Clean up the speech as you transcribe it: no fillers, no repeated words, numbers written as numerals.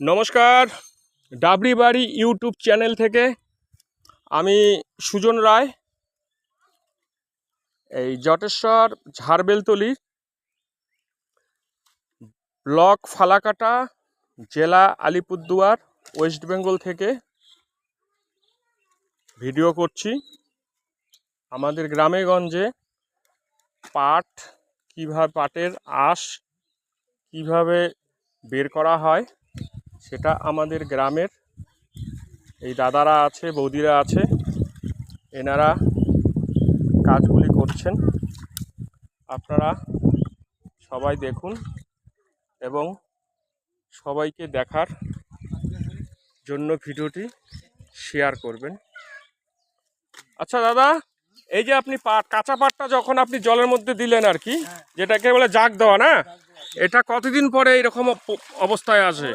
নমস্কার, ডাবরি বাড়ি YouTube channel থেকে আমি সুজন রায়। এই জটেশ্বর ঝাড়বেলতলি ব্লক ফালাকাটা, জেলা আলিপুরদুয়ার, ওয়েস্ট বেঙ্গল থেকে ভিডিও করছি। আমাদের গ্রামে গঞ্জে পাট কীভাবে, পাটের আঁশ কীভাবে বের করা হয় সেটা আমাদের গ্রামের এই দাদারা আছে, বৌদিরা আছে, এনারা কাজগুলি করছেন। আপনারা সবাই দেখুন এবং সবাইকে দেখার জন্য ভিডিওটি শেয়ার করবেন। আচ্ছা দাদা, এই যে আপনি পাট, কাঁচা পাটটা যখন আপনি জলের মধ্যে দিলেন আর কি, যেটাকে বলে জাগ দেওয়া, না, এটা কতদিন পরে এরকম অবস্থায় আসে?